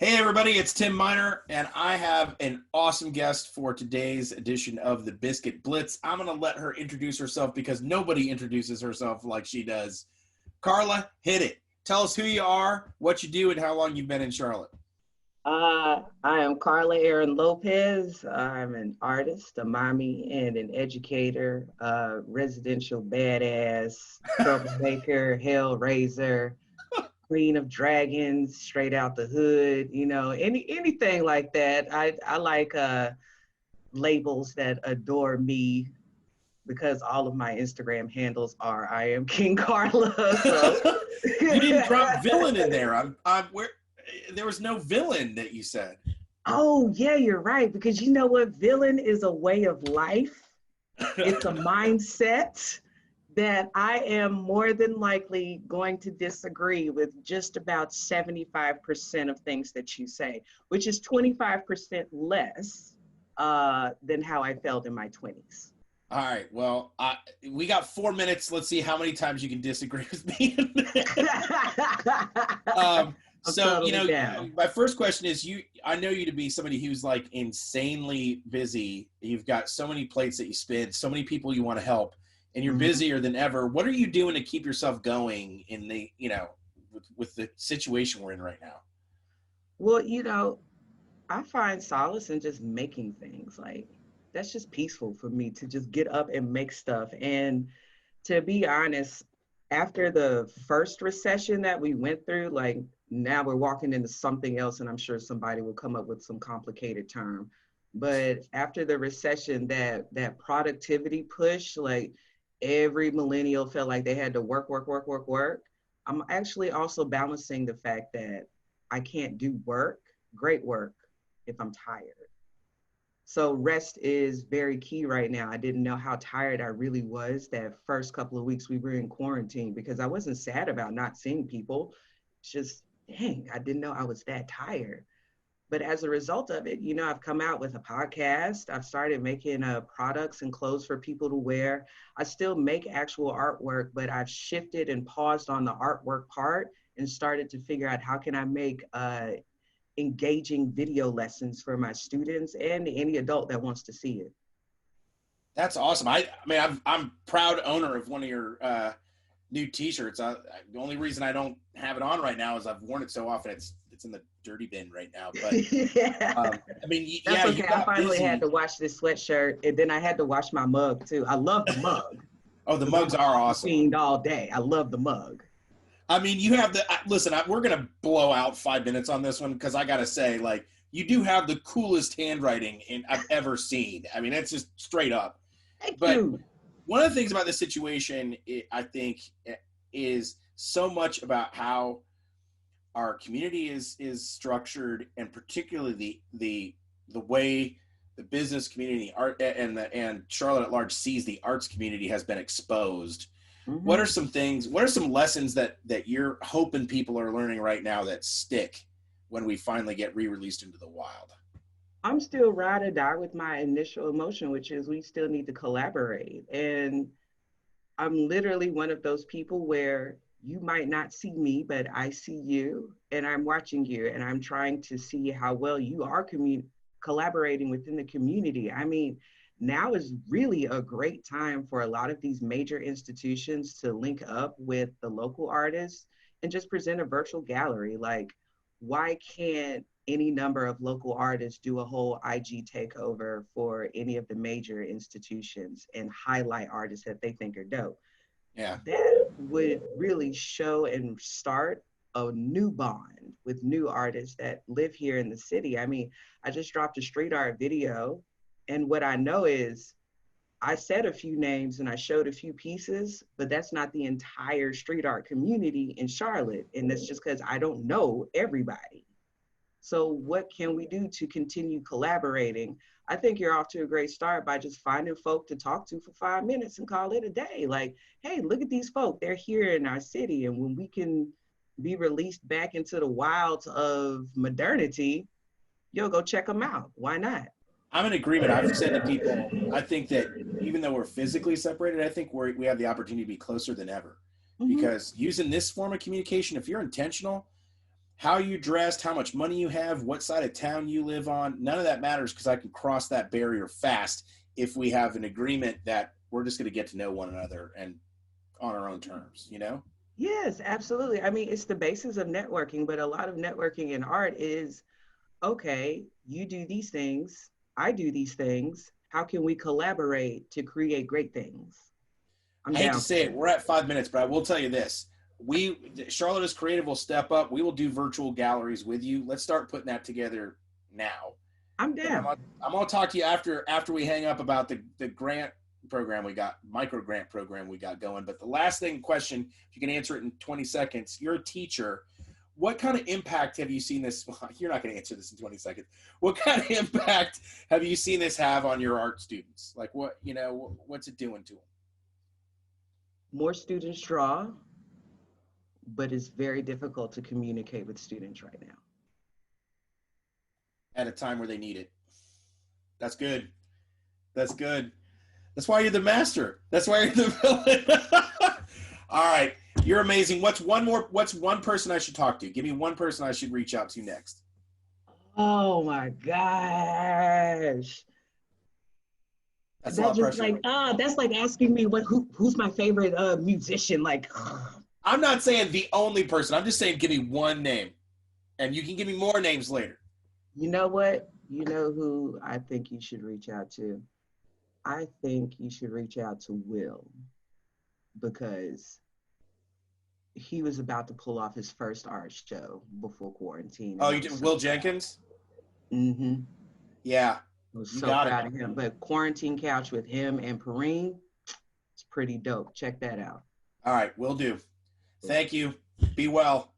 Hey everybody, it's Tim Miner, and I have an awesome guest for today's edition of the Biscuit Blitz. I'm going to let her introduce herself because nobody introduces herself like she does. Carla, hit it. Tell us who you are, what you do, and how long you've been in Charlotte. I am Carla Aaron-Lopez. I'm an artist, a mommy, and an educator, residential badass, troublemaker, Hellraiser, queen of dragons, straight out the hood, anything like that. I like labels that adore me because all of my Instagram handles are I am King Carla. So You didn't drop villain in there. Where there was no villain that you said. Oh, yeah, you're right. Because you know what? Villain is a way of life. It's a mindset that I am more than likely going to disagree with just about 75% of things that you say, which is 25% less than how I felt in my 20s. All right. Well, we got 4 minutes. Let's see how many times you can disagree with me. So, my first question is I know you to be somebody who's like insanely busy. You've got so many plates that you spin, so many people you want to help, and you're busier than ever. What are you doing to keep yourself going in the, with the situation we're in right now? Well, I find solace in just making things. Like, that's just peaceful for me to just get up and make stuff. And to be honest, after the first recession that we went through, like now we're walking into something else, and I'm sure somebody will come up with some complicated term. But after the recession, that productivity push, like every millennial felt like they had to work, work, work, work, work. I'm actually also balancing the fact that I can't do work, great work, if I'm tired. So rest is very key right now. I didn't know how tired I really was that first couple of weeks we were in quarantine because I wasn't sad about not seeing people. It's just, dang, I didn't know I was that tired. But as a result of it, I've come out with a podcast. I've started making products and clothes for people to wear. I still make actual artwork, but I've shifted and paused on the artwork part and started to figure out how can I make engaging video lessons for my students and any adult that wants to see it. That's awesome. I'm proud owner of one of your new T-shirts. The only reason I don't have it on right now is I've worn it so often. It's in the dirty bin right now. But yeah. That's okay. I finally had to wash this sweatshirt, and then I had to wash my mug too. I love the mug. Oh, the mugs are awesome. Cleaned all day. I love the mug. I mean, you have listen, we're going to blow out 5 minutes on this one because I got to say, like, you do have the coolest handwriting I've ever seen. I mean, it's just straight up. Thank you. One of the things about this situation, I think, is so much about how our community is structured, and particularly the way the business community art and Charlotte at large sees the arts community has been exposed. Mm-hmm. What are some lessons that you're hoping people are learning right now that stick when we finally get re-released into the wild? I'm still ride or die with my initial emotion, which is we still need to collaborate. And I'm literally one of those people where you might not see me, but I see you and I'm watching you and I'm trying to see how well you are collaborating within the community. I mean, now is really a great time for a lot of these major institutions to link up with the local artists and just present a virtual gallery. Like, why can't any number of local artists do a whole IG takeover for any of the major institutions and highlight artists that they think are dope? Yeah. That would really show and start a new bond with new artists that live here in the city. I mean, I just dropped a street art video, and what I know is I said a few names and I showed a few pieces, but that's not the entire street art community in Charlotte. And that's just because I don't know everybody. So what can we do to continue collaborating? I think you're off to a great start by just finding folk to talk to for 5 minutes and call it a day. Like, hey, look at these folk. They're here in our city. And when we can be released back into the wilds of modernity, yo, go check them out. Why not? I'm in agreement. I've said to people, I think that even though we're physically separated, I think we have the opportunity to be closer than ever. Mm-hmm. Because using this form of communication, if you're intentional, how you dressed, how much money you have, what side of town you live on. None of that matters because I can cross that barrier fast if we have an agreement that we're just going to get to know one another and on our own terms, you know? Yes, absolutely. I mean, it's the basis of networking, but a lot of networking in art is, okay, you do these things, I do these things. How can we collaborate to create great things? I'm I hate to down for say it, that. we're at 5 minutes, but I will tell you this. Charlotte is Creative will step up. We will do virtual galleries with you. Let's start putting that together now. I'm And down. I'm gonna talk to you after we hang up about the grant program we got, micro grant program we got going. But the last question, if you can answer it in 20 seconds, you're a teacher. What kind of impact have you seen this? Well, you're not going to answer this in 20 seconds. What kind of impact have you seen this have on your art students? Like what, you know, what's it doing to them? More students draw, but it's very difficult to communicate with students right now. At a time where they need it. That's good. That's good. That's why you're the master. That's why you're the villain. All right. You're amazing. What's one person I should talk to? Give me one person I should reach out to next. Oh my gosh. That's a lot of Just pressure. like, that's like asking me who's my favorite musician. Like, I'm not saying the only person. I'm just saying give me one name. And you can give me more names later. you know what? You know who I think you should reach out to? I think you should reach out to Will, because he was about to pull off his first art show before quarantine. Oh, you did Will Jenkins? Mm-hmm. Yeah. I was so proud of him. But Quarantine Couch with him and Perrine, it's pretty dope. Check that out. All right, will do. Thank you. Be well.